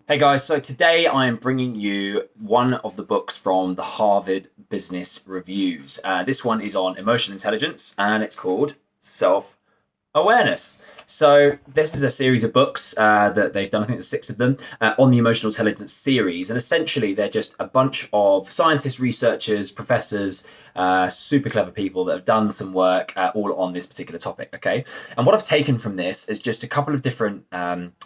Hey guys, so today I am bringing you one of the books from the Harvard Business Reviews. This one is on emotional intelligence and it's called Self Awareness. So this is a series of books that they've done. I think there's 6 of them on the emotional intelligence series, and essentially they're just a bunch of scientists, researchers, professors, super clever people that have done some work all on this particular topic. Okay, and what I've taken from this is just a couple of different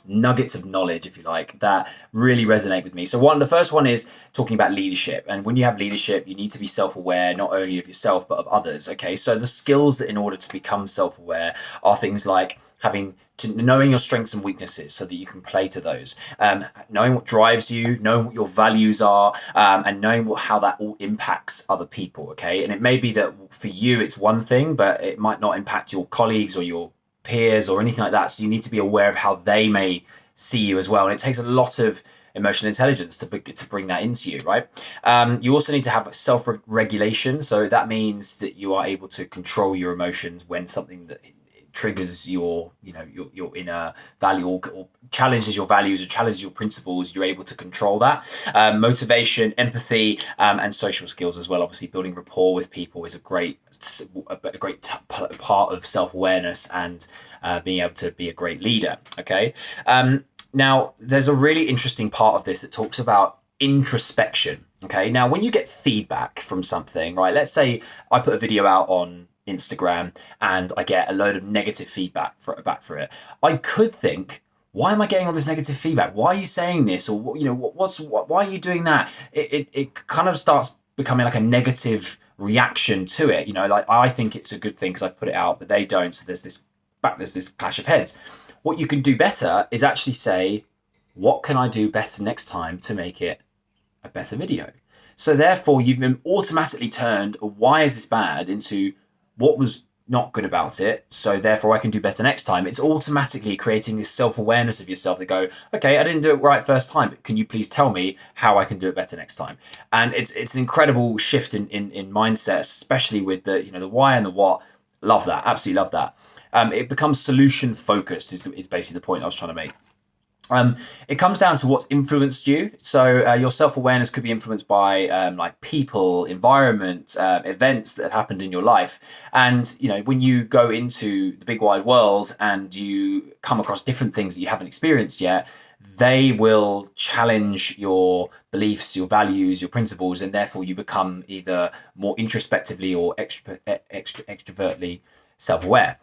nuggets of knowledge, if you like, that really resonate with me. So the first one is talking about leadership, and when you have leadership, you need to be self-aware not only of yourself but of others. Okay, so the skills that in order to become self-aware are things like knowing your strengths and weaknesses so that you can play to those, knowing what drives you, knowing what your values are, and knowing how that all impacts other people. Okay, and it may be that for you it's one thing, but it might not impact your colleagues or your peers or anything like that. So you need to be aware of how they may see you as well, and it takes a lot of emotional intelligence to bring that into you, right? You also need to have self-regulation, so that means that you are able to control your emotions when something that triggers your inner value or challenges your values or challenges your principles. You're able to control that. Motivation, empathy, and social skills as well. Obviously, building rapport with people is a great part of self-awareness and being able to be a great leader. Okay. Now, there's a really interesting part of this that talks about introspection. Okay. Now, when you get feedback from something, right? Let's say I put a video out on Instagram and I get a load of negative feedback back for it. I could think, why am I getting all this negative feedback? Why are you saying this? Or why are you doing that? It kind of starts becoming like a negative reaction to it. Like I think it's a good thing because I've put it out, but they don't. So there's this clash of heads. What you can do better is actually say, what can I do better next time to make it a better video? So therefore, you've been automatically turned why is this bad into what was not good about it, so therefore I can do better next time. It's automatically creating this self-awareness of yourself that go, okay, I didn't do it right first time, but can you please tell me how I can do it better next time? And it's an incredible shift in mindset, especially with the why and the what. Love that, absolutely love that. It becomes solution focused is basically the point I was trying to make. It comes down to what's influenced you. So your self-awareness could be influenced by like people, environment, events that have happened in your life. And, when you go into the big wide world and you come across different things that you haven't experienced yet, they will challenge your beliefs, your values, your principles, and therefore you become either more introspectively or extrovertly self-aware.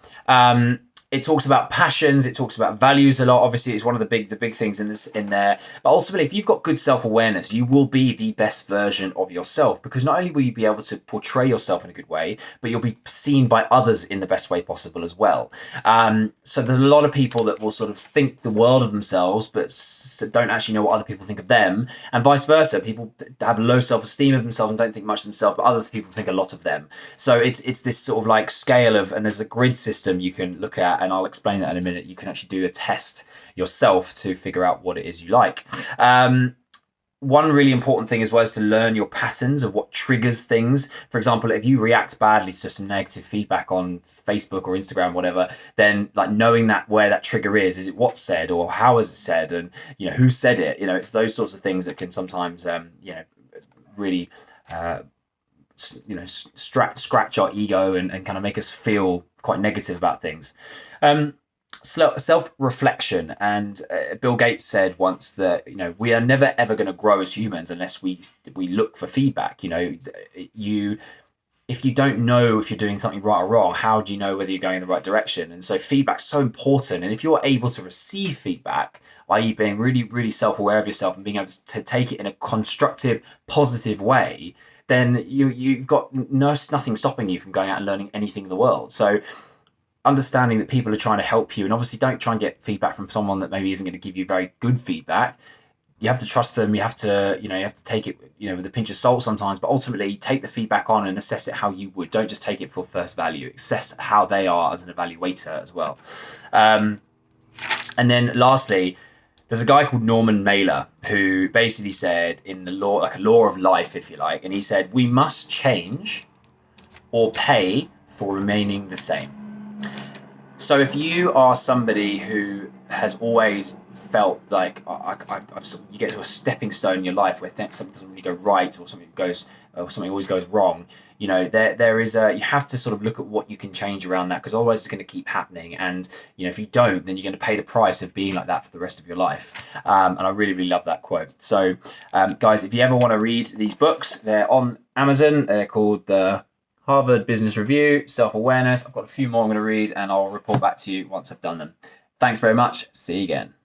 It talks about passions. It talks about values a lot. Obviously, it's one of the big things in there. But ultimately, if you've got good self-awareness, you will be the best version of yourself, because not only will you be able to portray yourself in a good way, but you'll be seen by others in the best way possible as well. So there's a lot of people that will sort of think the world of themselves, but don't actually know what other people think of them, and vice versa. People have low self-esteem of themselves and don't think much of themselves, but other people think a lot of them. So it's this sort of like scale of, and there's a grid system you can look at, and I'll explain that in a minute. You can actually do a test yourself to figure out what it is you like. One really important thing as well is to learn your patterns of what triggers things. For example, if you react badly to some negative feedback on Facebook or Instagram, whatever, then like knowing that where that trigger is it what's said or how is it said, and who said it. It's those sorts of things that can sometimes really scratch our ego and kind of make us feel quite negative about things. Self-reflection, and Bill Gates said once that we are never ever going to grow as humans unless we look for feedback. If you don't know if you're doing something right or wrong, how do you know whether you're going in the right direction? And so feedback's so important, and if you're able to receive feedback, i.e. being really, really self-aware of yourself and being able to take it in a constructive, positive way, then you've got nothing stopping you from going out and learning anything in the world. So understanding that people are trying to help you, and obviously don't try and get feedback from someone that maybe isn't going to give you very good feedback. You have to trust them. You have to take it, with a pinch of salt sometimes, but ultimately take the feedback on and assess it how you would. Don't just take it for first value. Assess how they are as an evaluator as well. And then lastly, there's a guy called Norman Mailer who basically said in the law, like a law of life, if you like, and he said, we must change or pay for remaining the same. So if you are somebody who has always felt like you get to a stepping stone in your life where something doesn't really go right, or something always goes wrong, there is a you have to sort of look at what you can change around that, because otherwise it's going to keep happening, and if you don't, then you're going to pay the price of being like that for the rest of your life. And I really, really love that quote. So guys, if you ever want to read these books, they're on Amazon. They're called the Harvard Business Review, Self-Awareness. I've got a few more I'm going to read, and I'll report back to you once I've done them. Thanks very much. See you again.